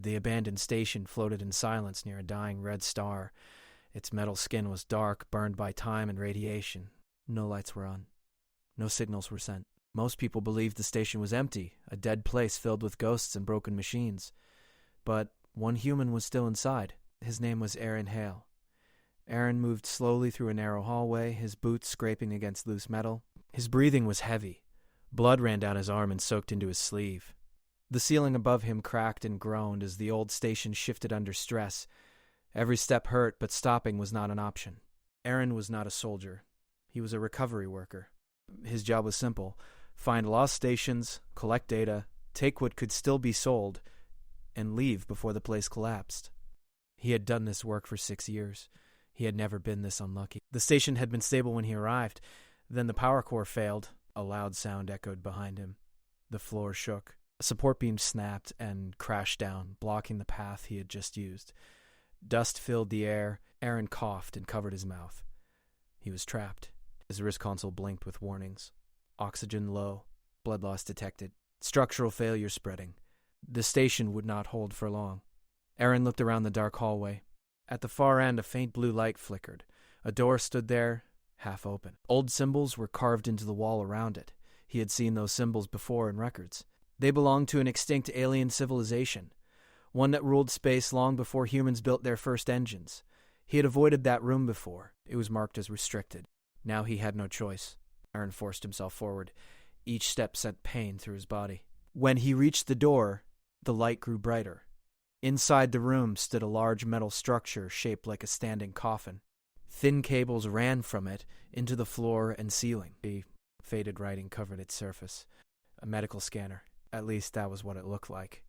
the abandoned station floated in silence near a dying red star. Its metal skin was dark, burned by time and radiation. No lights were on. No signals were sent. Most people believed the station was empty, a dead place filled with ghosts and broken machines. But one human was still inside. His name was Aaron Hale. Aaron moved slowly through a narrow hallway, his boots scraping against loose metal. His breathing was heavy. Blood ran down his arm and soaked into his sleeve. The ceiling above him cracked and groaned as the old station shifted under stress. Every step hurt, but stopping was not an option. Aaron was not a soldier. He was a recovery worker. His job was simple: find lost stations, collect data, take what could still be sold, and leave before the place collapsed. He had done this work for 6 years. He had never been this unlucky. The station had been stable when he arrived. Then the power core failed. A loud sound echoed behind him. The floor shook. A support beam snapped and crashed down, blocking the path he had just used. Dust filled the air. Aaron coughed and covered his mouth. He was trapped. His wrist console blinked with warnings. Oxygen low. Blood loss detected. Structural failure spreading. The station would not hold for long. Aaron looked around the dark hallway. At the far end, a faint blue light flickered. A door stood there, half open. Old symbols were carved into the wall around it. He had seen those symbols before in records. They belonged to an extinct alien civilization, one that ruled space long before humans built their first engines. He had avoided that room before. It was marked as restricted. Now he had no choice. Aaron forced himself forward. Each step sent pain through his body. When he reached the door, the light grew brighter. Inside the room stood a large metal structure shaped like a standing coffin. Thin cables ran from it into the floor and ceiling. A faded writing covered its surface. A medical scanner. At least that was what it looked like.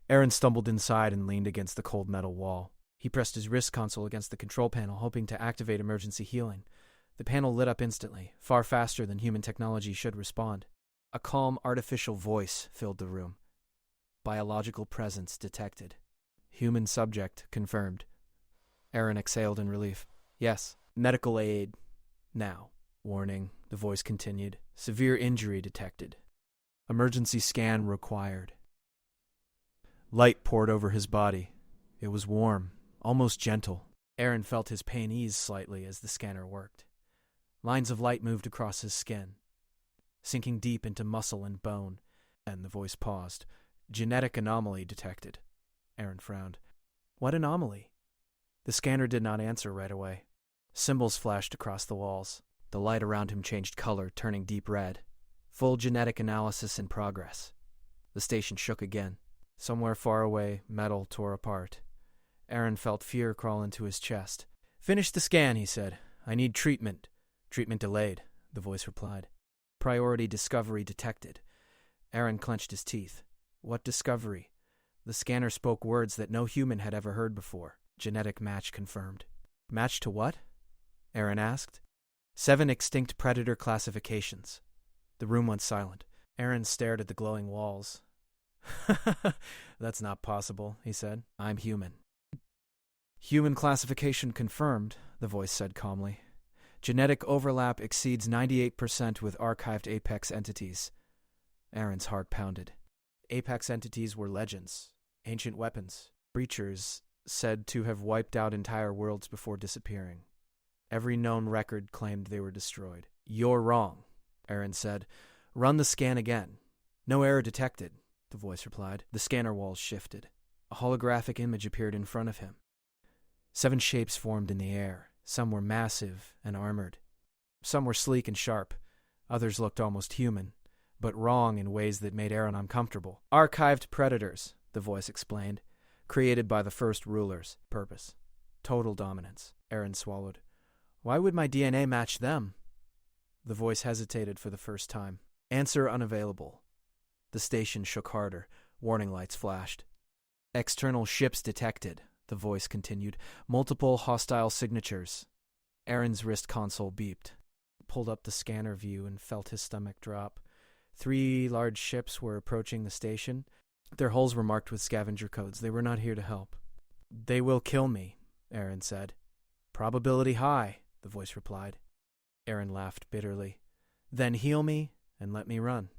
Aaron stumbled inside and leaned against the cold metal wall. He pressed his wrist console against the control panel, hoping to activate emergency healing. The panel lit up instantly, far faster than human technology should respond. A calm, artificial voice filled the room. Biological presence detected. Human subject confirmed. Aaron exhaled in relief. Yes, medical aid. Now. Warning, the voice continued. Severe injury detected. Emergency scan required. Light poured over his body. It was warm, almost gentle. Aaron felt his pain ease slightly as the scanner worked. Lines of light moved across his skin, sinking deep into muscle and bone. Then the voice paused. Genetic anomaly detected. Aaron frowned. What anomaly? The scanner did not answer right away. Symbols flashed across the walls. The light around him changed color, turning deep red. Full genetic analysis in progress. The station shook again. Somewhere far away, metal tore apart. Aaron felt fear crawl into his chest. Finish the scan, he said. I need treatment. Treatment delayed, the voice replied. Priority discovery detected. Aaron clenched his teeth. What discovery? The scanner spoke words that no human had ever heard before. Genetic match confirmed. Match to what? Aaron asked. 7 extinct predator classifications. The room went silent. Aaron stared at the glowing walls. That's not possible, he said. I'm human. Human classification confirmed, the voice said calmly. Genetic overlap exceeds 98% with archived Apex entities. Aaron's heart pounded. Apex entities were legends, ancient weapons, creatures said to have wiped out entire worlds before disappearing. Every known record claimed they were destroyed. You're wrong, Aaron said. Run the scan again. No error detected, the voice replied. The scanner walls shifted. A holographic image appeared in front of him. 7 shapes formed in the air. Some were massive and armored. Some were sleek and sharp. Others looked almost human, but wrong in ways that made Aaron uncomfortable. Archived predators, the voice explained, created by the first rulers. Purpose. Total dominance. Aaron swallowed. Why would my DNA match them? The voice hesitated for the first time. Answer unavailable. The station shook harder. Warning lights flashed. External ships detected, the voice continued. Multiple hostile signatures. Aaron's wrist console beeped. Pulled up the scanner view and felt his stomach drop. 3 large ships were approaching the station. Their hulls were marked with scavenger codes. They were not here to help. They will kill me, Aaron said. Probability high, the voice replied. Aaron laughed bitterly. Then heal me and let me run.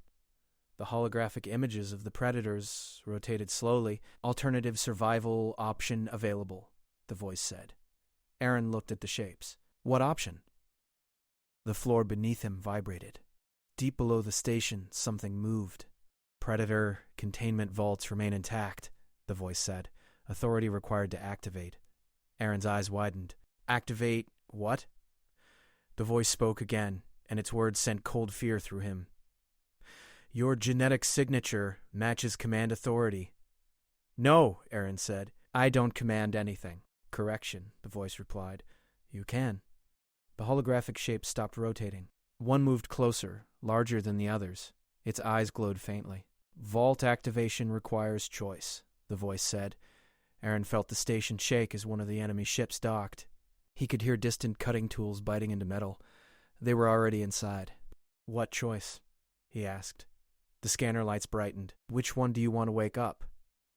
The holographic images of the predators rotated slowly. Alternative survival option available, the voice said. Aaron looked at the shapes. What option? The floor beneath him vibrated. Deep below the station, something moved. Predator containment vaults remain intact, the voice said. Authority required to activate. Aaron's eyes widened. Activate what? The voice spoke again, and its words sent cold fear through him. Your genetic signature matches command authority. No, Aaron said. I don't command anything. Correction, the voice replied. You can. The holographic shape stopped rotating. One moved closer, larger than the others. Its eyes glowed faintly. Vault activation requires choice, the voice said. Aaron felt the station shake as one of the enemy ships docked. He could hear distant cutting tools biting into metal. They were already inside. What choice? He asked. The scanner lights brightened. Which one do you want to wake up?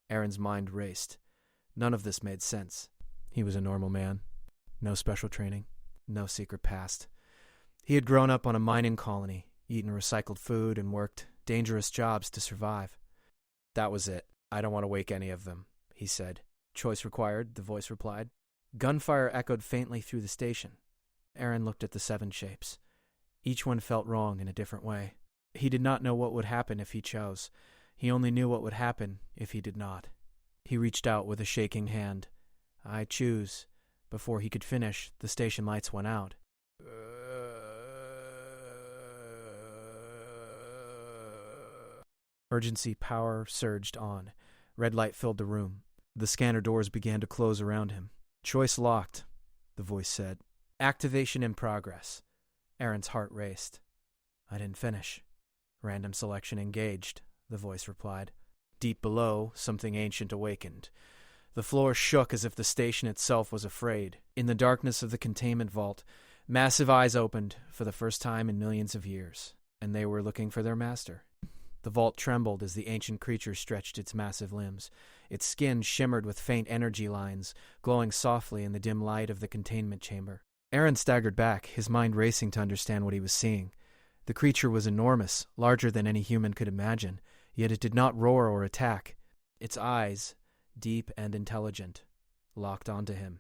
Aaron's mind raced. None of this made sense. He was a normal man. No special training. No secret past. He had grown up on a mining colony, eaten recycled food, and worked dangerous jobs to survive. That was it. I don't want to wake any of them, he said. Choice required, the voice replied. Gunfire echoed faintly through the station. Aaron looked at the 7 shapes. Each one felt wrong in a different way. He did not know what would happen if he chose. He only knew what would happen if he did not. He reached out with a shaking hand. I choose. Before he could finish, the station lights went out. Urgency power surged on. Red light filled the room. The scanner doors began to close around him. Choice locked, the voice said. Activation in progress. Aaron's heart raced. I didn't finish. Random selection engaged, the voice replied. Deep below, something ancient awakened. The floor shook as if the station itself was afraid. In the darkness of the containment vault, massive eyes opened for the first time in millions of years, and they were looking for their master. The vault trembled as the ancient creature stretched its massive limbs. Its skin shimmered with faint energy lines, glowing softly in the dim light of the containment chamber. Aaron staggered back, his mind racing to understand what he was seeing. The creature was enormous, larger than any human could imagine, yet it did not roar or attack. Its eyes, deep and intelligent, locked onto him,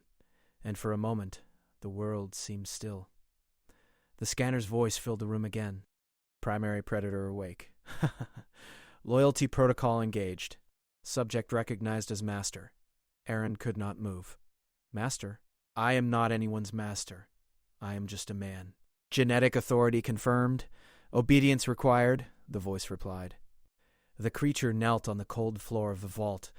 and for a moment the world seemed still. The scanner's voice filled the room again. Primary predator awake. Loyalty protocol engaged. Subject recognized as master. Aaron could not move. Master? I am not anyone's master. I am just a man. Genetic authority confirmed. Obedience required, the voice replied. The creature knelt on the cold floor of the vault.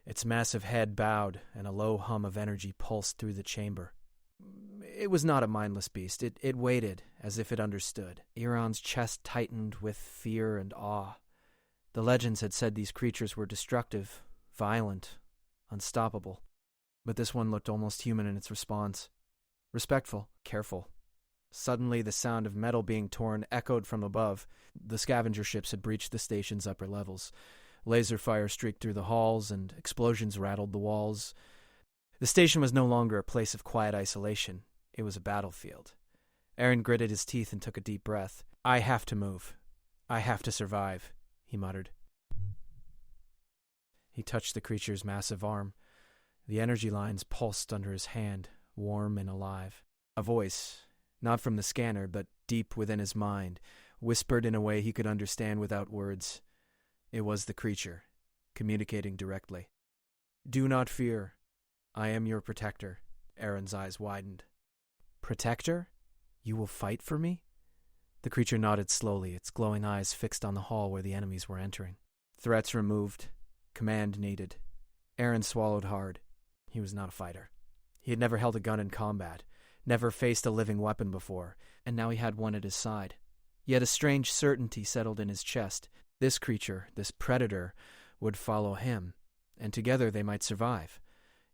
Its massive head bowed, and a low hum of energy pulsed through the chamber. It was not a mindless beast. It waited, as if it understood. Iran's chest tightened with fear and awe. The legends had said these creatures were destructive, violent, unstoppable. But this one looked almost human in its response. Respectful, careful. Suddenly, the sound of metal being torn echoed from above. The scavenger ships had breached the station's upper levels. Laser fire streaked through the halls, and explosions rattled the walls. The station was no longer a place of quiet isolation. It was a battlefield. Aaron gritted his teeth and took a deep breath. I have to move. I have to survive, he muttered. He touched the creature's massive arm. The energy lines pulsed under his hand, warm and alive. A voice, not from the scanner, but deep within his mind, whispered in a way he could understand without words. It was the creature, communicating directly. Do not fear. I am your protector. Aaron's eyes widened. Protector? You will fight for me? The creature nodded slowly, its glowing eyes fixed on the hall where the enemies were entering. Threats removed. Command needed. Aaron swallowed hard. He was not a fighter. He had never held a gun in combat, never faced a living weapon before, and now he had one at his side. Yet a strange certainty settled in his chest. This creature, this predator, would follow him, and together they might survive.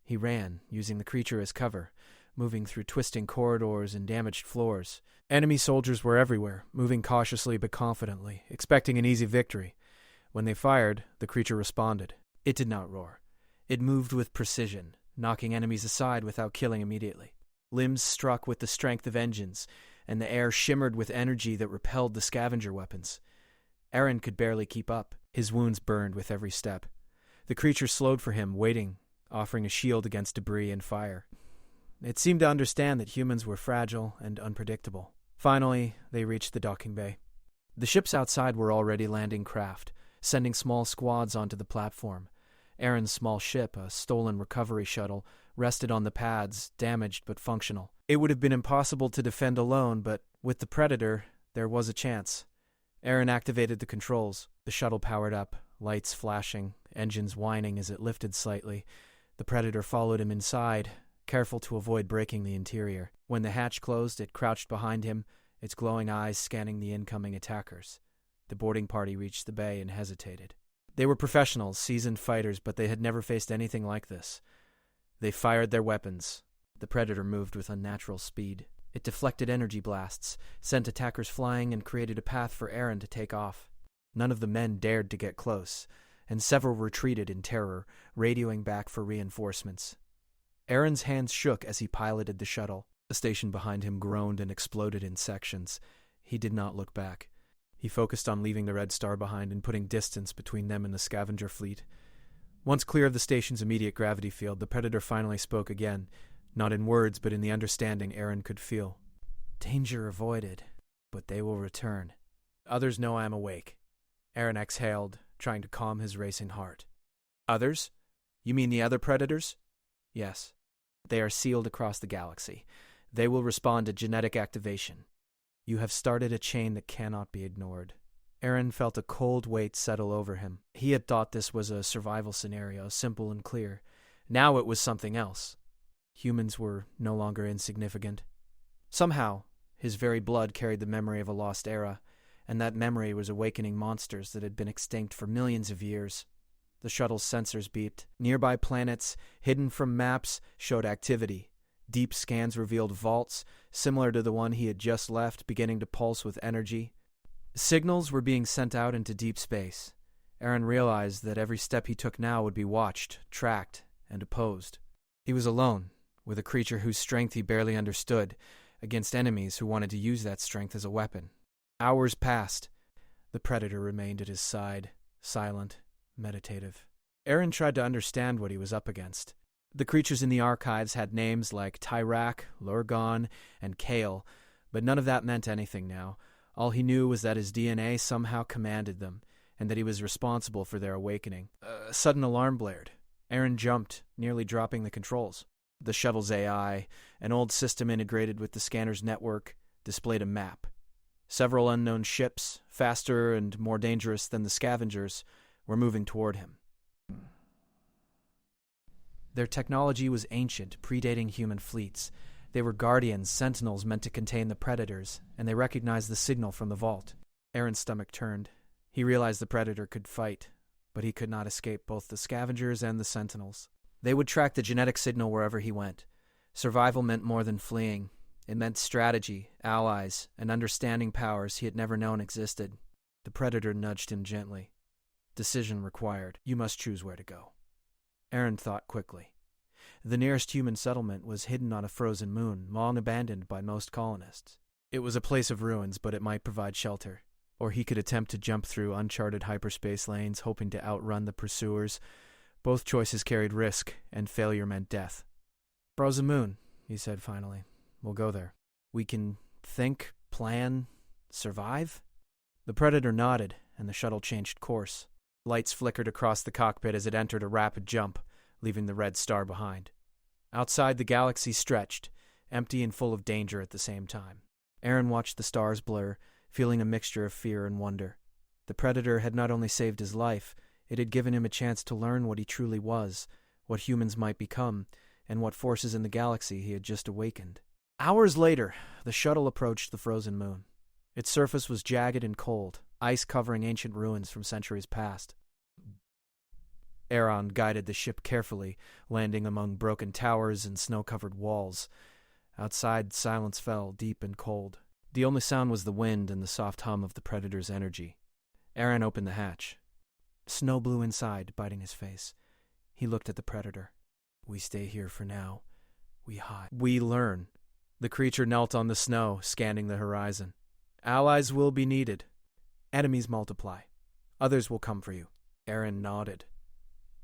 He ran, using the creature as cover, moving through twisting corridors and damaged floors. Enemy soldiers were everywhere, moving cautiously but confidently, expecting an easy victory. When they fired, the creature responded. It did not roar. It moved with precision, knocking enemies aside without killing immediately. Limbs struck with the strength of engines, and the air shimmered with energy that repelled the scavenger weapons. Aaron could barely keep up. His wounds burned with every step. The creature slowed for him, waiting, offering a shield against debris and fire. It seemed to understand that humans were fragile and unpredictable. Finally, they reached the docking bay. The ships outside were already landing craft, sending small squads onto the platform. Aaron's small ship, a stolen recovery shuttle, rested on the pads, damaged but functional. It would have been impossible to defend alone, but with the Predator, there was a chance. Aaron activated the controls. The shuttle powered up, lights flashing, engines whining as it lifted slightly. The Predator followed him inside, careful to avoid breaking the interior. When the hatch closed, it crouched behind him, its glowing eyes scanning the incoming attackers. The boarding party reached the bay and hesitated. They were professionals, seasoned fighters, but they had never faced anything like this. They fired their weapons. The Predator moved with unnatural speed. It deflected energy blasts, sent attackers flying, and created a path for Aaron to take off. None of the men dared to get close, and several retreated in terror, radioing back for reinforcements. Aaron's hands shook as he piloted the shuttle. The station behind him groaned and exploded in sections. He did not look back. He focused on leaving the Red Star behind and putting distance between them and the scavenger fleet. Once clear of the station's immediate gravity field, the Predator finally spoke again, not in words but in the understanding Aaron could feel. "Danger avoided, but they will return. Others know I am awake." Aaron exhaled, trying to calm his racing heart. "Others? You mean the other Predators?" "Yes. They are sealed across the galaxy. They will respond to genetic activation. You have started a chain that cannot be ignored." Aaron felt a cold weight settle over him. He had thought this was a survival scenario, simple and clear. Now it was something else. Humans were no longer insignificant. Somehow, his very blood carried the memory of a lost era, and that memory was awakening monsters that had been extinct for millions of years. The shuttle's sensors beeped. Nearby planets, hidden from maps, showed activity. Deep scans revealed vaults, similar to the one he had just left, beginning to pulse with energy. Signals were being sent out into deep space. Aaron realized that every step he took now would be watched, tracked, and opposed. He was alone, with a creature whose strength he barely understood, against enemies who wanted to use that strength as a weapon. Hours passed. The Predator remained at his side, silent, meditative. Aaron tried to understand what he was up against. The creatures in the archives had names like Tyrak, Lurgon, and Kale, but none of that meant anything now. All he knew was that his DNA somehow commanded them, and that he was responsible for their awakening. A sudden alarm blared. Aaron jumped, nearly dropping the controls. The shuttle's AI, an old system integrated with the scanner's network, displayed a map. Several unknown ships, faster and more dangerous than the scavengers, were moving toward him. Their technology was ancient, predating human fleets. They were guardians, sentinels meant to contain the Predators, and they recognized the signal from the vault. Aaron's stomach turned. He realized the Predator could fight, but he could not escape both the scavengers and the sentinels. They would track the genetic signal wherever he went. Survival meant more than fleeing. It meant strategy, allies, and understanding powers he had never known existed. The Predator nudged him gently. Decision required. You must choose where to go. Aaron thought quickly. The nearest human settlement was hidden on a frozen moon, long abandoned by most colonists. It was a place of ruins, but it might provide shelter. Or he could attempt to jump through uncharted hyperspace lanes, hoping to outrun the pursuers. Both choices carried risk, and failure meant death. "Frozen moon," he said finally. "We'll go there. We can think, plan, survive?" The Predator nodded, and the shuttle changed course. Lights flickered across the cockpit as it entered a rapid jump, leaving the Red Star behind. Outside, the galaxy stretched, empty and full of danger at the same time. Aaron watched the stars blur, feeling a mixture of fear and wonder. The Predator had not only saved his life, it had given him a chance to learn what he truly was, what humans might become, and what forces in the galaxy he had just awakened. Hours later, the shuttle approached the frozen moon. Its surface was jagged and cold, ice covering ancient ruins from centuries past. Aaron guided the ship carefully, landing among broken towers and snow-covered walls. Outside, silence fell, deep and cold. The only sound was the wind and the soft hum of the Predator's energy. Aaron opened the hatch. Snow blew inside, biting his face. He looked at the Predator. "We stay here for now. We hide. We learn." The creature knelt on the snow, scanning the horizon. "Allies will be needed." Enemies multiply. Others will come for you. Aaron nodded.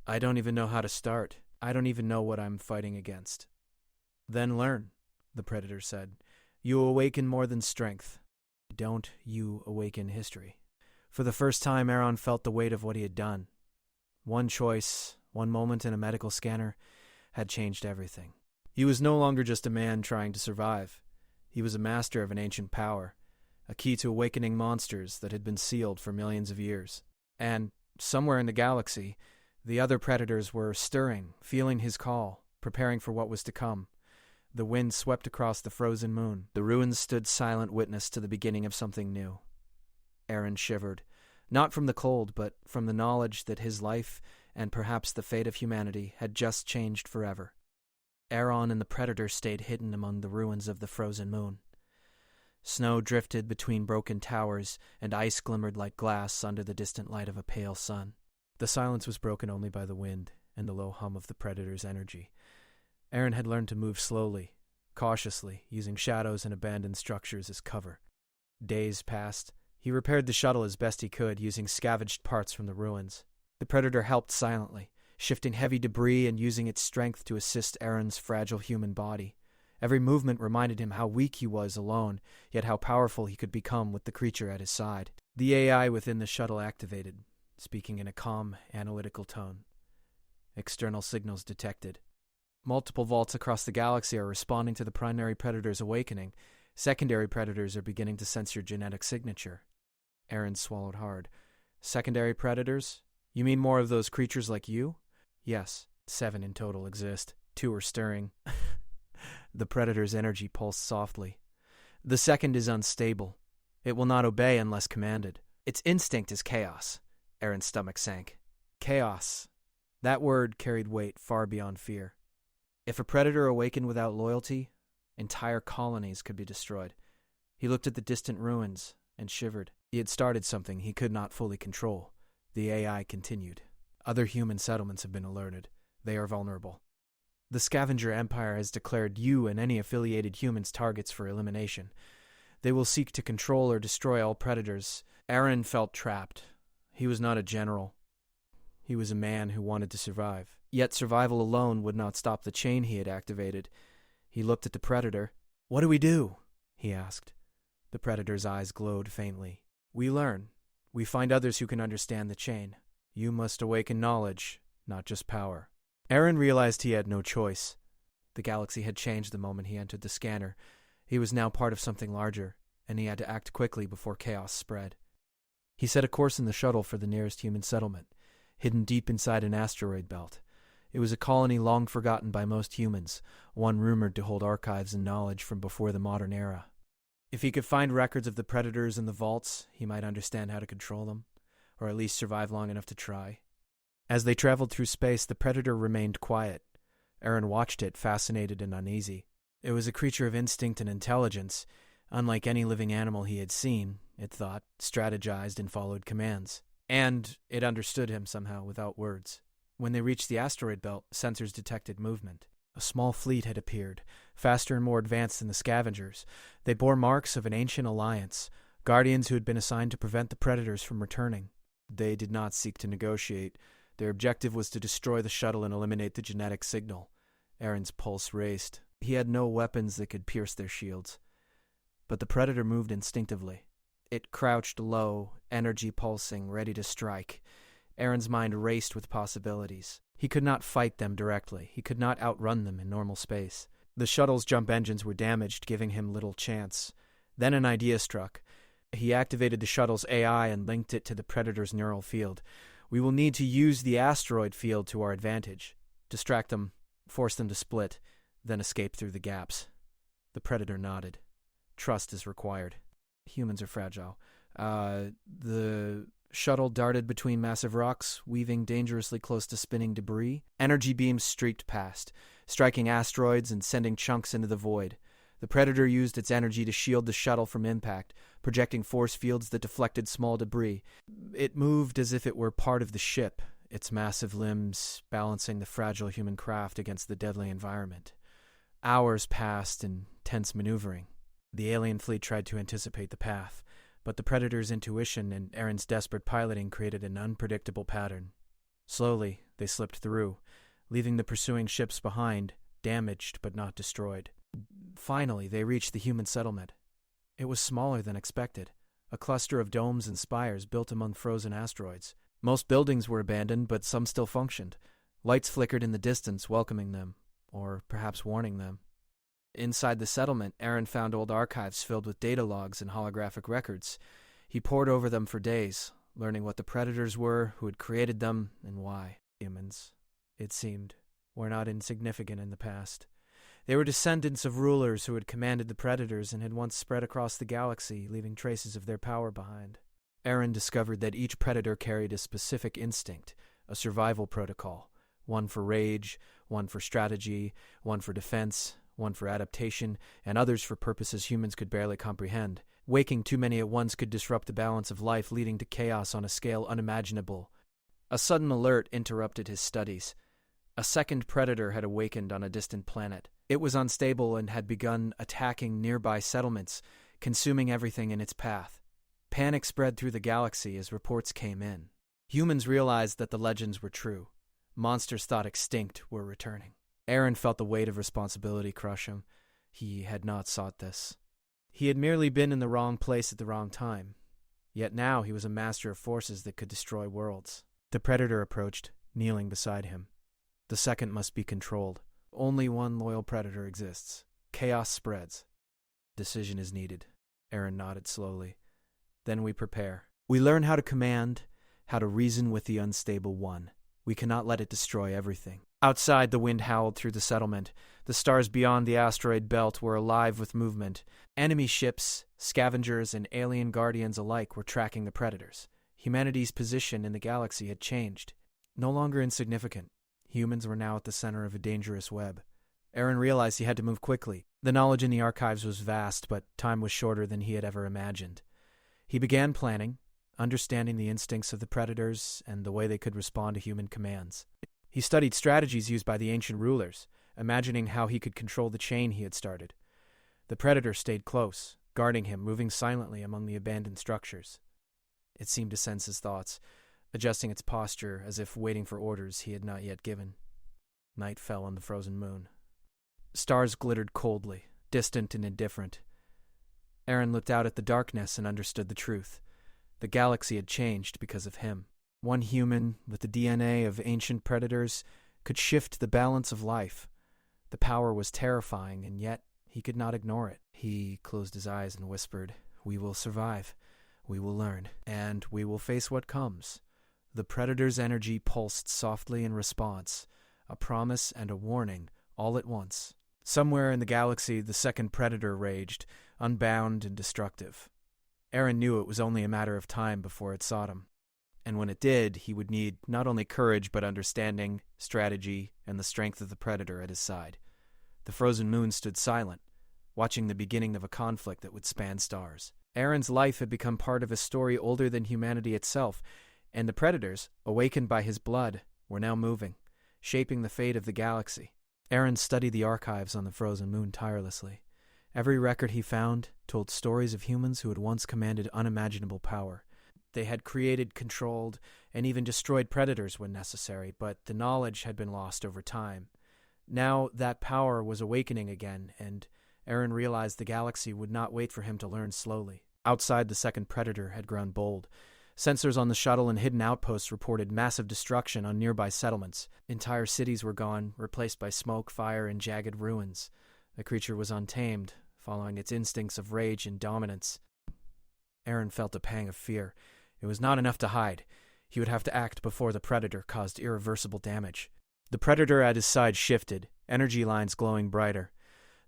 I don't even know how to start. I don't even know what I'm fighting against. Then learn, the Predator said. You awaken more than strength. Don't you awaken history. For the first time, Aaron felt the weight of what he had done. One choice, one moment in a medical scanner, had changed everything. He was no longer just a man trying to survive. He was a master of an ancient power, a key to awakening monsters that had been sealed for millions of years. And, somewhere in the galaxy, the other Predators were stirring, feeling his call, preparing for what was to come. The wind swept across the frozen moon. The ruins stood silent witness to the beginning of something new. Aaron shivered, not from the cold, but from the knowledge that his life, and perhaps the fate of humanity, had just changed forever. Aaron and the Predator stayed hidden among the ruins of the frozen moon. Snow drifted between broken towers, and ice glimmered like glass under the distant light of a pale sun. The silence was broken only by the wind and the low hum of the Predator's energy. Aaron had learned to move slowly, cautiously, using shadows and abandoned structures as cover. Days passed. He repaired the shuttle as best he could, using scavenged parts from the ruins. The Predator helped silently, shifting heavy debris and using its strength to assist Aaron's fragile human body. Every movement reminded him how weak he was alone, yet how powerful he could become with the creature at his side. The AI within the shuttle activated, speaking in a calm, analytical tone. External signals detected. Multiple vaults across the galaxy are responding to the primary Predator's awakening. Secondary Predators are beginning to sense your genetic signature. Aaron swallowed hard. Secondary Predators? You mean more of those creatures like you? Yes, 7 in total exist. 2 are stirring. The Predator's energy pulsed softly. The second is unstable. It will not obey unless commanded. Its instinct is chaos. Aaron's stomach sank. Chaos. That word carried weight far beyond fear. If a Predator awakened without loyalty, entire colonies could be destroyed. He looked at the distant ruins and shivered. He had started something he could not fully control. The AI continued. Other human settlements have been alerted. They are vulnerable. The Scavenger Empire has declared you and any affiliated humans targets for elimination. They will seek to control or destroy all Predators. Aaron felt trapped. He was not a general. He was a man who wanted to survive. Yet survival alone would not stop the chain he had activated. He looked at the Predator. What do we do? He asked. The Predator's eyes glowed faintly. We learn. We find others who can understand the chain. You must awaken knowledge, not just power. Aaron realized he had no choice. The galaxy had changed the moment he entered the scanner. He was now part of something larger, and he had to act quickly before chaos spread. He set a course in the shuttle for the nearest human settlement, hidden deep inside an asteroid belt. It was a colony long forgotten by most humans, one rumored to hold archives and knowledge from before the modern era. If he could find records of the Predators in the vaults, he might understand how to control them, or at least survive long enough to try. As they traveled through space, the Predator remained quiet. Aaron watched it, fascinated and uneasy. It was a creature of instinct and intelligence. Unlike any living animal he had seen, it thought, strategized, and followed commands. And it understood him somehow, without words. When they reached the asteroid belt, sensors detected movement. A small fleet had appeared, faster and more advanced than the Scavengers. They bore marks of an ancient alliance, guardians who had been assigned to prevent the Predators from returning. They did not seek to negotiate. Their objective was to destroy the shuttle and eliminate the genetic signal. Aaron's pulse raced. He had no weapons that could pierce their shields. But the Predator moved instinctively. It crouched low, energy pulsing, ready to strike. Aaron's mind raced with possibilities. He could not fight them directly. He could not outrun them in normal space. The shuttle's jump engines were damaged, giving him little chance. Then an idea struck. He activated the shuttle's AI and linked it to the Predator's neural field. We will need to use the asteroid field to our advantage. Distract them, force them to split, then escape through the gaps. The Predator nodded. Trust is required. Humans are fragile. The shuttle darted between massive rocks, weaving dangerously close to spinning debris. Energy beams streaked past, striking asteroids and sending chunks into the void. The Predator used its energy to shield the shuttle from impact, projecting force fields that deflected small debris. It moved as if it were part of the ship, its massive limbs balancing the fragile human craft against the deadly environment. Hours passed in tense maneuvering. The alien fleet tried to anticipate the path. but the Predator's intuition and Aaron's desperate piloting created an unpredictable pattern. Slowly, they slipped through, leaving the pursuing ships behind, damaged but not destroyed. Finally, they reached the human settlement. It was smaller than expected, a cluster of domes and spires built among frozen asteroids. Most buildings were abandoned, but some still functioned. Lights flickered in the distance, welcoming them, or perhaps warning them. Inside the settlement, Aaron found old archives filled with data logs and holographic records. He pored over them for days, learning what the Predators were, who had created them, and why. Humans, it seemed, were not insignificant in the past. They were descendants of rulers who had commanded the Predators and had once spread across the galaxy, leaving traces of their power behind. Aaron discovered that each Predator carried a specific instinct, a survival protocol, one for rage, one for strategy, one for defense, one for adaptation, and others for purposes humans could barely comprehend. Waking too many at once could disrupt the balance of life, leading to chaos on a scale unimaginable. A sudden alert interrupted his studies. A second Predator had awakened on a distant planet. It was unstable and had begun attacking nearby settlements, consuming everything in its path. Panic spread through the galaxy as reports came in. Humans realized that the legends were true. Monsters thought extinct were returning. Aaron felt the weight of responsibility crush him. He had not sought this. He had merely been in the wrong place at the wrong time. Yet now he was a master of forces that could destroy worlds. The Predator approached, kneeling beside him. The second must be controlled. Only one loyal Predator exists. Chaos spreads. Decision is needed. Aaron nodded slowly. Then we prepare. We learn how to command, how to reason with the unstable one. We cannot let it destroy everything. Outside, the wind howled through the settlement. The stars beyond the asteroid belt were alive with movement. Enemy ships, scavengers, and alien guardians alike were tracking the Predators. Humanity's position in the galaxy had changed. No longer insignificant, humans were now at the center of a dangerous web. Aaron realized he had to move quickly. The knowledge in the archives was vast, but time was shorter than he had ever imagined. He began planning, understanding the instincts of the Predators and the way they could respond to human commands. He studied strategies used by the ancient rulers, imagining how he could control the chain he had started. The Predator stayed close, guarding him, moving silently among the abandoned structures. It seemed to sense his thoughts, adjusting its posture as if waiting for orders he had not yet given. Night fell on the frozen moon. Stars glittered coldly, distant and indifferent. Aaron looked out at the darkness and understood the truth. The galaxy had changed because of him. One human, with the DNA of ancient Predators, could shift the balance of life. The power was terrifying, and yet he could not ignore it. He closed his eyes and whispered, "We will survive. We will learn. And we will face what comes." The Predator's energy pulsed softly in response, a promise and a warning, all at once. Somewhere in the galaxy, the second Predator raged, unbound and destructive. Aaron knew it was only a matter of time before it sought him. And when it did, he would need not only courage but understanding, strategy, and the strength of the Predator at his side. The frozen moon stood silent, watching the beginning of a conflict that would span stars. Aaron's life had become part of a story older than humanity itself, and the Predators, awakened by his blood, were now moving, shaping the fate of the galaxy. Aaron studied the archives on the frozen moon tirelessly. Every record he found told stories of humans who had once commanded unimaginable power. They had created, controlled, and even destroyed Predators when necessary, but the knowledge had been lost over time. Now that power was awakening again, and Aaron realized the galaxy would not wait for him to learn slowly. Outside, the second Predator had grown bold. Sensors on the shuttle and hidden outposts reported massive destruction on nearby settlements. Entire cities were gone, replaced by smoke, fire, and jagged ruins. The creature was untamed, following its instincts of rage and dominance. Aaron felt a pang of fear. It was not enough to hide. He would have to act before the Predator caused irreversible damage. The Predator at his side shifted, energy lines glowing brighter.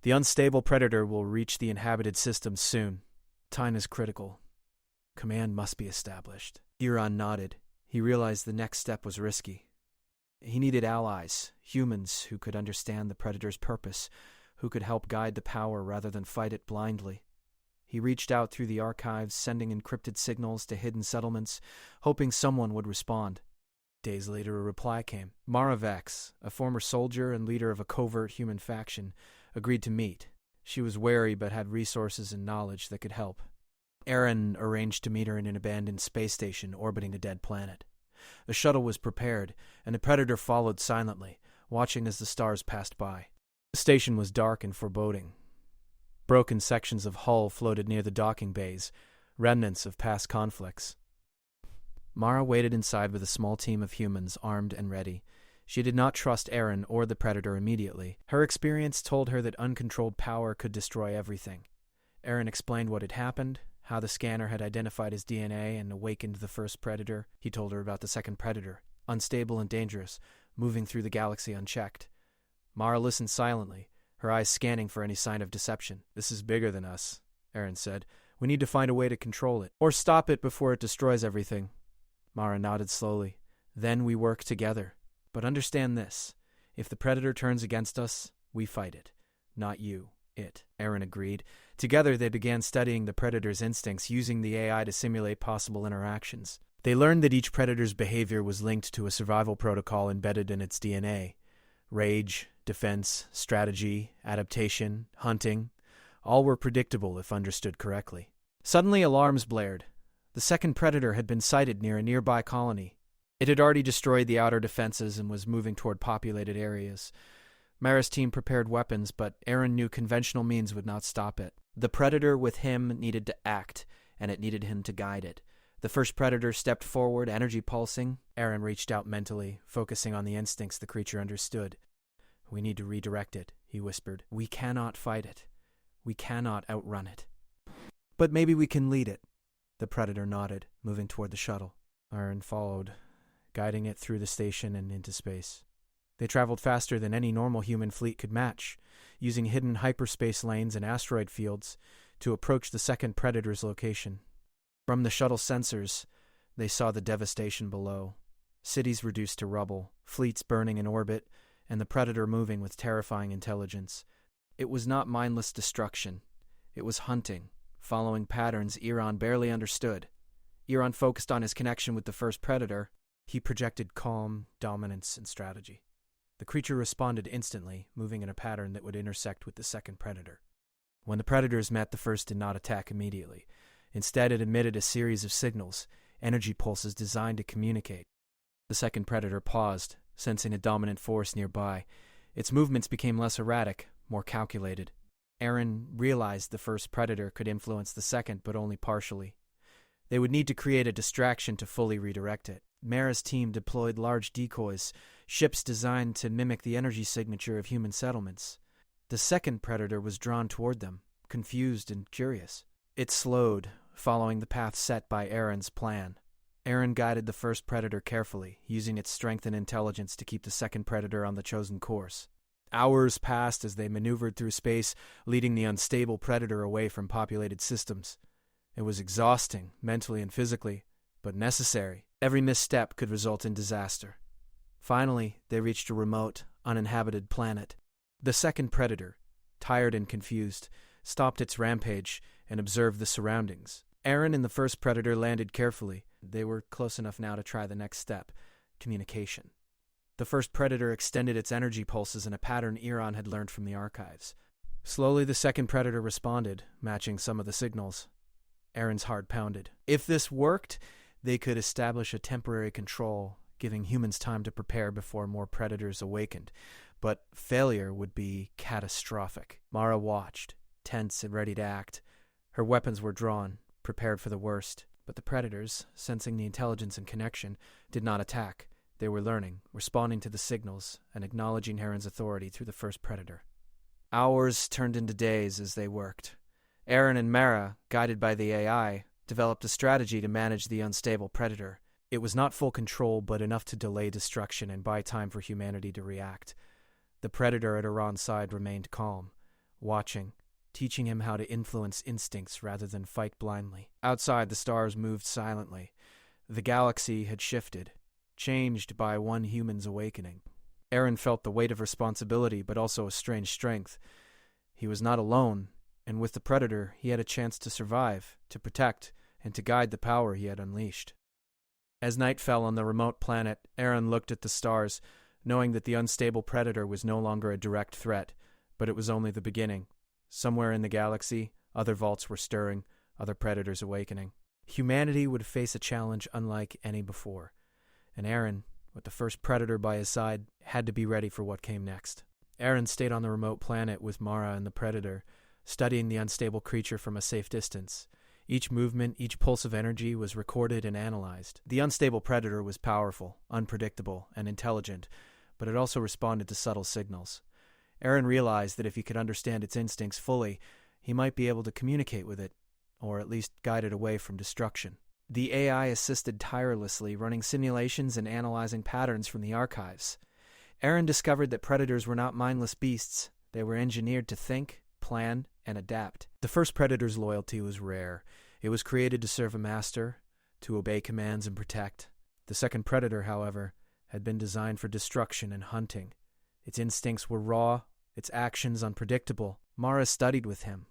The unstable Predator will reach the inhabited systems soon. Time is critical. Command must be established. Huron nodded. He realized the next step was risky. He needed allies, humans who could understand the Predator's purpose, who could help guide the power rather than fight it blindly. He reached out through the archives, sending encrypted signals to hidden settlements, hoping someone would respond. Days later, a reply came. Maravex, a former soldier and leader of a covert human faction, agreed to meet. She was wary but had resources and knowledge that could help. Aaron arranged to meet her in an abandoned space station orbiting a dead planet. A shuttle was prepared, and the Predator followed silently, watching as the stars passed by. The station was dark and foreboding. Broken sections of hull floated near the docking bays, remnants of past conflicts. Mara waited inside with a small team of humans armed and ready. She did not trust Aaron or the Predator immediately. Her experience told her that uncontrolled power could destroy everything. Aaron explained what had happened, how the scanner had identified his DNA and awakened the first Predator. He told her about the second Predator, unstable and dangerous, moving through the galaxy unchecked. Mara listened silently, her eyes scanning for any sign of deception. "This is bigger than us," Aaron said. "We need to find a way to control it, or stop it before it destroys everything." Mara nodded slowly. "Then we work together. But understand this. If the Predator turns against us, we fight it. Not you, it." Aaron agreed. Together they began studying the Predator's instincts, using the AI to simulate possible interactions. They learned that each Predator's behavior was linked to a survival protocol embedded in its DNA. Rage, defense, strategy, adaptation, hunting, all were predictable if understood correctly. Suddenly alarms blared. The second Predator had been sighted near a nearby colony. It had already destroyed the outer defenses and was moving toward populated areas. Mara's team prepared weapons, but Aaron knew conventional means would not stop it. The Predator with him needed to act, and it needed him to guide it. The first Predator stepped forward, energy pulsing. Aaron reached out mentally, focusing on the instincts the creature understood. "We need to redirect it," he whispered. "We cannot fight it. We cannot outrun it." "But maybe we can lead it." The Predator nodded, moving toward the shuttle. Aaron followed, guiding it through the station and into space. They traveled faster than any normal human fleet could match, using hidden hyperspace lanes and asteroid fields to approach the second Predator's location. From the shuttle sensors, they saw the devastation below. Cities reduced to rubble, fleets burning in orbit, and the Predator moving with terrifying intelligence. It was not mindless destruction. It was hunting, following patterns Iran barely understood. Iran focused on his connection with the first Predator. He projected calm, dominance, and strategy. The creature responded instantly, moving in a pattern that would intersect with the second Predator. When the Predators met, the first did not attack immediately. Instead, it emitted a series of signals, energy pulses designed to communicate. The second Predator paused, sensing a dominant force nearby. Its movements became less erratic, more calculated. Aaron realized the first Predator could influence the second, but only partially. They would need to create a distraction to fully redirect it. Mara's team deployed large decoys, ships designed to mimic the energy signature of human settlements. The second Predator was drawn toward them, confused and curious. It slowed, following the path set by Aaron's plan. Aaron guided the first Predator carefully, using its strength and intelligence to keep the second Predator on the chosen course. Hours passed as they maneuvered through space, leading the unstable Predator away from populated systems. It was exhausting, mentally and physically, but necessary. Every misstep could result in disaster. Finally, they reached a remote, uninhabited planet. The second Predator, tired and confused, stopped its rampage and observed the surroundings. Aaron and the first Predator landed carefully. They were close enough now to try the next step, communication. The first Predator extended its energy pulses in a pattern Iran had learned from the archives. Slowly, the second Predator responded, matching some of the signals. Aaron's heart pounded. If this worked, they could establish a temporary control, giving humans time to prepare before more Predators awakened. But failure would be catastrophic. Mara watched, tense and ready to act. Her weapons were drawn, prepared for the worst. But the Predators, sensing the intelligence and connection, did not attack. They were learning, responding to the signals, and acknowledging Aaron's authority through the first Predator. Hours turned into days as they worked. Aaron and Mara, guided by the AI, developed a strategy to manage the unstable Predator. It was not full control, but enough to delay destruction and buy time for humanity to react. The Predator at Iran's side remained calm, watching, teaching him how to influence instincts rather than fight blindly. Outside, the stars moved silently. The galaxy had shifted, changed by one human's awakening. Aaron felt the weight of responsibility, but also a strange strength. He was not alone, and with the Predator, he had a chance to survive, to protect, and to guide the power he had unleashed. As night fell on the remote planet, Aaron looked at the stars, knowing that the unstable Predator was no longer a direct threat, but it was only the beginning. Somewhere in the galaxy, other vaults were stirring, other predators awakening. Humanity would face a challenge unlike any before, and Aaron, with the first predator by his side, had to be ready for what came next. Aaron stayed on the remote planet with Mara and the predator, studying the unstable creature from a safe distance. Each movement, each pulse of energy was recorded and analyzed. The unstable predator was powerful, unpredictable, and intelligent, but it also responded to subtle signals. Aaron realized that if he could understand its instincts fully, he might be able to communicate with it, or at least guide it away from destruction. The AI assisted tirelessly, running simulations and analyzing patterns from the archives. Aaron discovered that predators were not mindless beasts. They were engineered to think, plan, and adapt. The first predator's loyalty was rare. It was created to serve a master, to obey commands and protect. The second predator, however, had been designed for destruction and hunting. Its instincts were raw, its actions unpredictable. Mara studied with him,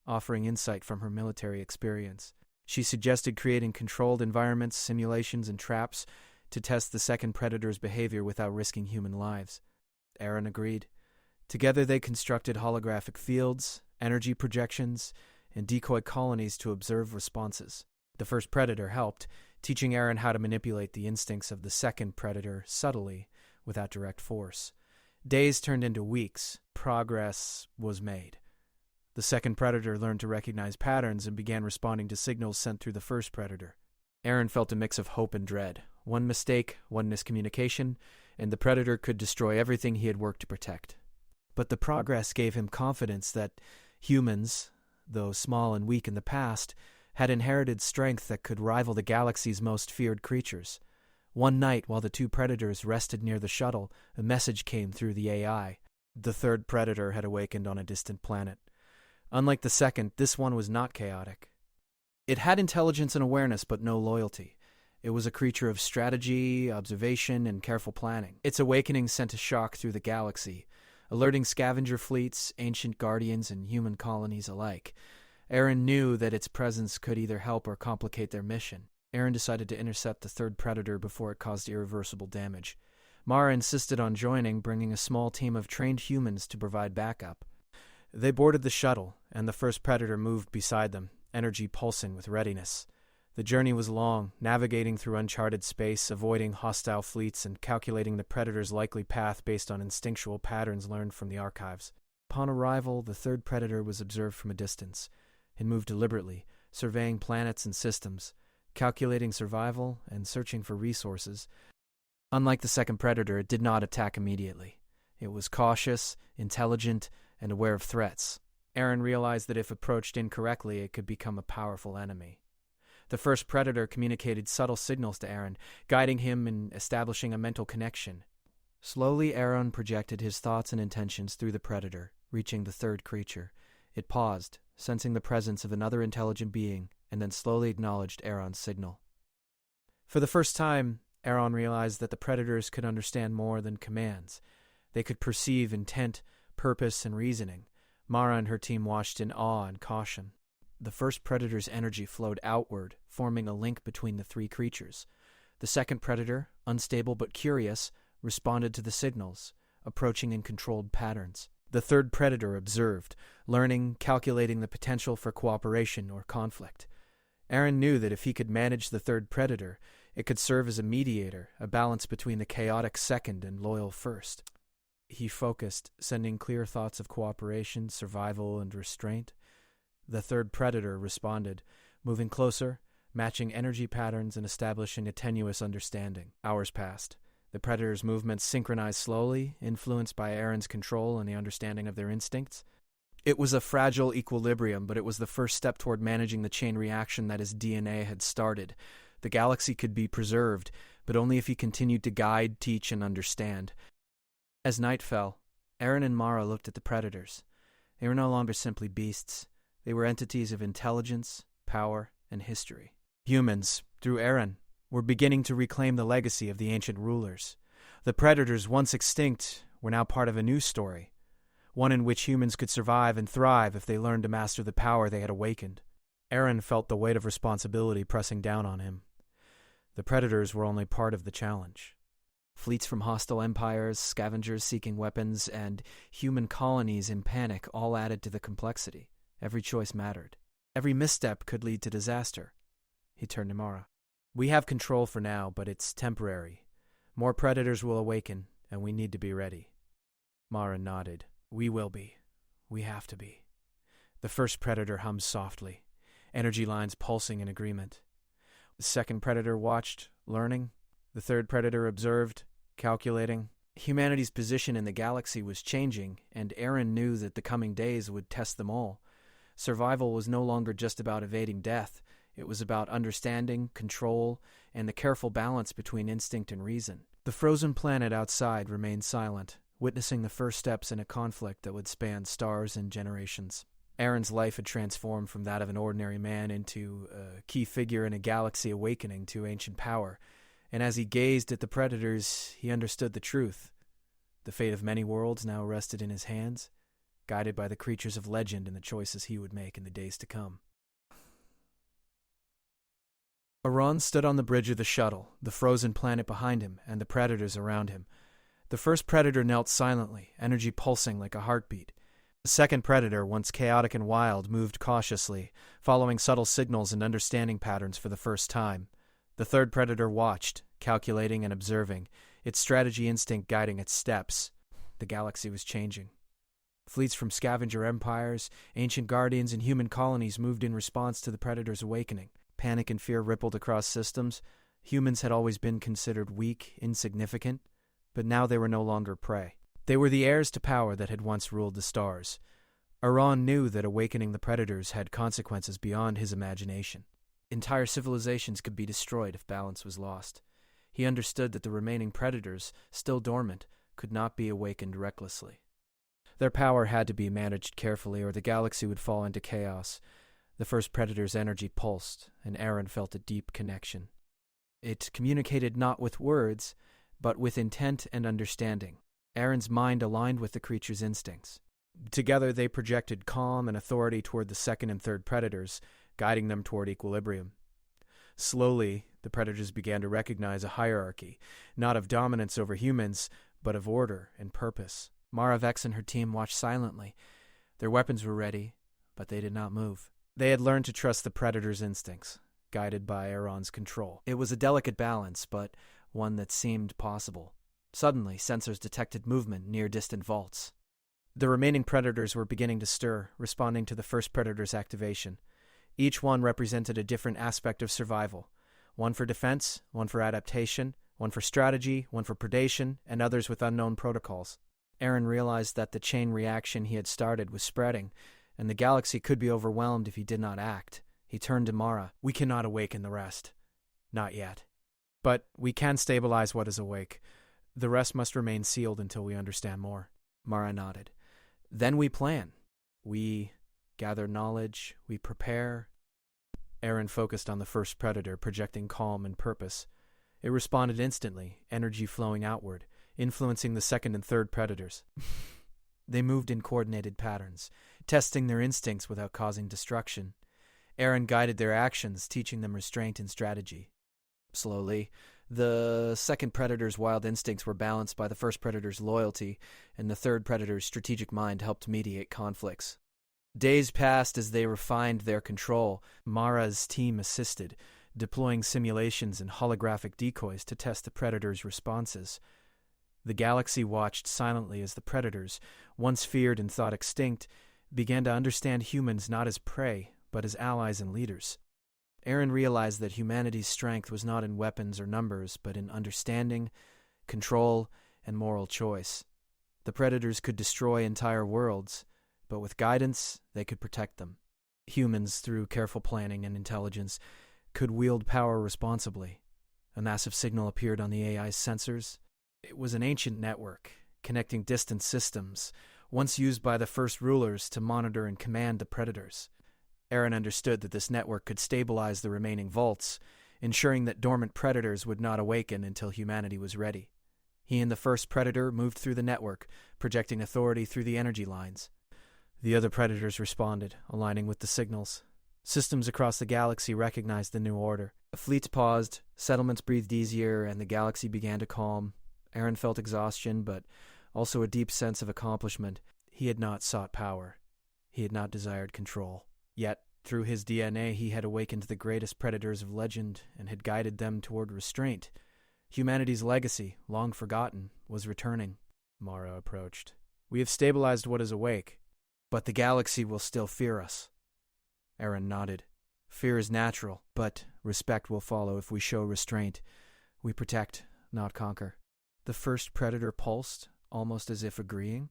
offering insight from her military experience. She suggested creating controlled environments, simulations, and traps to test the second predator's behavior without risking human lives. Aaron agreed. Together they constructed holographic fields, energy projections, and decoy colonies to observe responses. The first predator helped, teaching Aaron how to manipulate the instincts of the second predator subtly, without direct force. Days turned into weeks. Progress was made. The second predator learned to recognize patterns and began responding to signals sent through the first predator. Aaron felt a mix of hope and dread. One mistake, one miscommunication, and the predator could destroy everything he had worked to protect. But the progress gave him confidence that humans, though small and weak in the past, had inherited strength that could rival the galaxy's most feared creatures. One night, while the two predators rested near the shuttle, a message came through the AI. The third predator had awakened on a distant planet. Unlike the second, this one was not chaotic. It had intelligence and awareness, but no loyalty. It was a creature of strategy, observation, and careful planning. Its awakening sent a shock through the galaxy, alerting scavenger fleets, ancient guardians, and human colonies alike. Aaron knew that its presence could either help or complicate their mission. Aaron decided to intercept the third predator before it caused irreversible damage. Mara insisted on joining, bringing a small team of trained humans to provide backup. They boarded the shuttle, and the first predator moved beside them, energy pulsing with readiness. The journey was long, navigating through uncharted space, avoiding hostile fleets, and calculating the predator's likely path based on instinctual patterns learned from the archives. Upon arrival, the third predator was observed from a distance. It moved deliberately, surveying planets and systems, calculating survival, and searching for resources. Unlike the second predator, it did not attack immediately. It was cautious, intelligent, and aware of threats. Aaron realized that if approached incorrectly, it could become a powerful enemy. The first predator communicated subtle signals to Aaron, guiding him in establishing a mental connection. Slowly, Aaron projected his thoughts and intentions through the predator, reaching the third creature. It paused, sensing the presence of another intelligent being, and then slowly acknowledged Aaron's signal. For the first time, Aaron realized that the predators could understand more than commands. They could perceive intent, purpose, and reasoning. Mara and her team watched in awe and caution. The first predator's energy flowed outward, forming a link between the three creatures. The second predator, unstable but curious, responded to the signals, approaching in controlled patterns. The third predator observed, learning, calculating the potential for cooperation or conflict. Aaron knew that if he could manage the third predator, it could serve as a mediator, a balance between the chaotic second and loyal first. He focused, sending clear thoughts of cooperation, survival, and restraint. The third predator responded, moving closer, matching energy patterns and establishing a tenuous understanding. Hours passed. The predator's movements synchronized slowly, influenced by Aaron's control and the understanding of their instincts. It was a fragile equilibrium, but it was the first step toward managing the chain reaction that his DNA had started. The galaxy could be preserved, but only if he continued to guide, teach, and understand. As night fell, Aaron and Mara looked at the predators. They were no longer simply beasts. They were entities of intelligence, power, and history. Humans, through Aaron, were beginning to reclaim the legacy of the ancient rulers. The predators, once extinct, were now part of a new story, one in which humans could survive and thrive if they learned to master the power they had awakened. Aaron felt the weight of responsibility pressing down on him. The predators were only part of the challenge. Fleets from hostile empires, scavengers seeking weapons, and human colonies in panic all added to the complexity. Every choice mattered. Every misstep could lead to disaster. He turned to Mara. We have control for now, but it's temporary. More predators will awaken, and we need to be ready. Mara nodded. We will be. We have to be. The first predator hummed softly, energy lines pulsing in agreement. The second predator watched, learning. The third predator observed, calculating. Humanity's position in the galaxy was changing, and Aaron knew that the coming days would test them all. Survival was no longer just about evading death. It was about understanding, control, and the careful balance between instinct and reason. The frozen planet outside remained silent, witnessing the first steps in a conflict that would span stars and generations. Aaron's life had transformed from that of an ordinary man into a key figure in a galaxy awakening to ancient power, and as he gazed at the predators, he understood the truth. The fate of many worlds now rested in his hands, guided by the creatures of legend and the choices he would make in the days to come. Aran stood on the bridge of the shuttle, the frozen planet behind him and the predators around him. The first predator knelt silently, energy pulsing like a heartbeat. The second predator, once chaotic and wild, moved cautiously, following subtle signals and understanding patterns for the first time. The third predator watched, calculating and observing, its strategy instinct guiding its steps. The galaxy was changing. Fleets from scavenger empires, ancient guardians, and human colonies moved in response to the predator's awakening. Panic and fear rippled across systems. Humans had always been considered weak, insignificant, but now they were no longer prey. They were the heirs to power that had once ruled the stars. Aran knew that awakening the predators had consequences beyond his imagination. Entire civilizations could be destroyed if balance was lost. He understood that the remaining predators, still dormant, could not be awakened recklessly. Their power had to be managed carefully, or the galaxy would fall into chaos. The first predator's energy pulsed, and Aaron felt a deep connection. It communicated not with words, but with intent and understanding. Aaron's mind aligned with the creature's instincts. Together they projected calm and authority toward the second and third predators, guiding them toward equilibrium. Slowly, the predators began to recognize a hierarchy, not of dominance over humans, but of order and purpose. Mara Vex and her team watched silently. Their weapons were ready, but they did not move. They had learned to trust the predator's instincts, guided by Aaron's control. It was a delicate balance, but one that seemed possible. Suddenly, sensors detected movement near distant vaults. The remaining predators were beginning to stir, responding to the first predator's activation. Each one represented a different aspect of survival. One for defense, one for adaptation, one for strategy, one for predation, and others with unknown protocols. Aaron realized that the chain reaction he had started was spreading, and the galaxy could be overwhelmed if he did not act. He turned to Mara. We cannot awaken the rest. Not yet. But we can stabilize what is awake. The rest must remain sealed until we understand more. Mara nodded. Then we plan. We gather knowledge. We prepare. Aaron focused on the first predator, projecting calm and purpose. It responded instantly, energy flowing outward, influencing the second and third predators. They moved in coordinated patterns, testing their instincts without causing destruction. Aaron guided their actions, teaching them restraint and strategy. Slowly, the second predator's wild instincts were balanced by the first predator's loyalty, and the third predator's strategic mind helped mediate conflicts. Days passed as they refined their control. Mara's team assisted, deploying simulations and holographic decoys to test the predator's responses. The galaxy watched silently as the predators, once feared and thought extinct, began to understand humans not as prey, but as allies and leaders. Aaron realized that humanity's strength was not in weapons or numbers, but in understanding, control, and moral choice. The predators could destroy entire worlds, but with guidance, they could protect them. Humans, through careful planning and intelligence, could wield power responsibly. A massive signal appeared on the AI's sensors. It was an ancient network, connecting distant systems, once used by the first rulers to monitor and command the predators. Aaron understood that this network could stabilize the remaining vaults, ensuring that dormant predators would not awaken until humanity was ready. He and the first predator moved through the network, projecting authority through the energy lines. The other predators responded, aligning with the signals. Systems across the galaxy recognized the new order. Fleets paused, settlements breathed easier, and the galaxy began to calm. Aaron felt exhaustion, but also a deep sense of accomplishment. He had not sought power. He had not desired control. Yet, Through his DNA, he had awakened the greatest predators of legend and had guided them toward restraint. Humanity's legacy, long forgotten, was returning. Mara approached. We have stabilized what is awake, but the galaxy will still fear us. Aaron nodded. Fear is natural, but respect will follow if we show restraint. We protect, not conquer. The first predator pulsed, almost as if agreeing.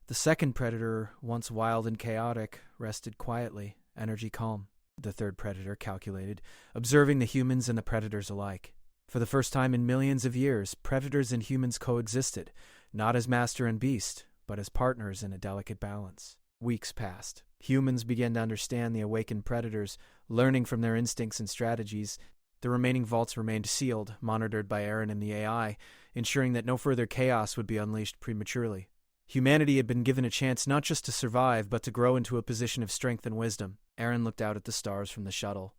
The second predator, once wild and chaotic, rested quietly, energy calm. The third predator calculated, observing the humans and the predators alike. For the first time in millions of years, predators and humans coexisted, not as master and beast, but as partners in a delicate balance. Weeks passed. Humans began to understand the awakened predators, learning from their instincts and strategies. The remaining vaults remained sealed, monitored by Aaron and the AI, ensuring that no further chaos would be unleashed prematurely. Humanity had been given a chance not just to survive, but to grow into a position of strength and wisdom. Aaron looked out at the stars from the shuttle.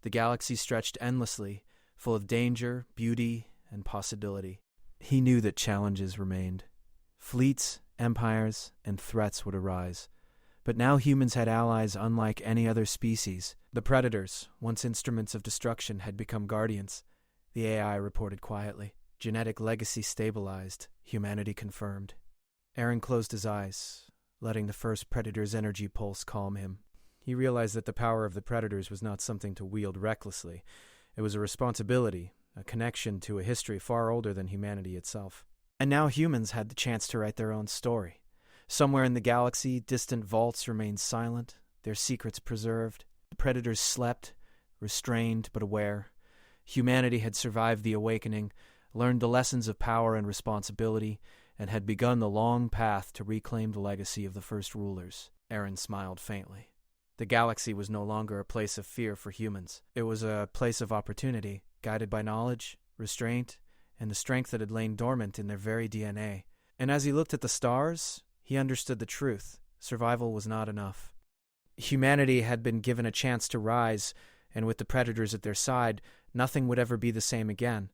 The galaxy stretched endlessly, full of danger, beauty, and possibility. He knew that challenges remained. Fleets, empires, and threats would arise. But now humans had allies unlike any other species. The predators, once instruments of destruction, had become guardians. The AI reported quietly. Genetic legacy stabilized, humanity confirmed. Aaron closed his eyes, letting the first predator's energy pulse calm him. He realized that the power of the predators was not something to wield recklessly. It was a responsibility, a connection to a history far older than humanity itself. And now humans had the chance to write their own story. Somewhere in the galaxy, distant vaults remained silent, their secrets preserved. The predators slept, restrained but aware. Humanity had survived the awakening, learned the lessons of power and responsibility, and had begun the long path to reclaim the legacy of the first rulers. Aaron smiled faintly. The galaxy was no longer a place of fear for humans. It was a place of opportunity, guided by knowledge, restraint, and the strength that had lain dormant in their very DNA. And as he looked at the stars, he understood the truth. Survival was not enough. Humanity had been given a chance to rise, and with the predators at their side, nothing would ever be the same again.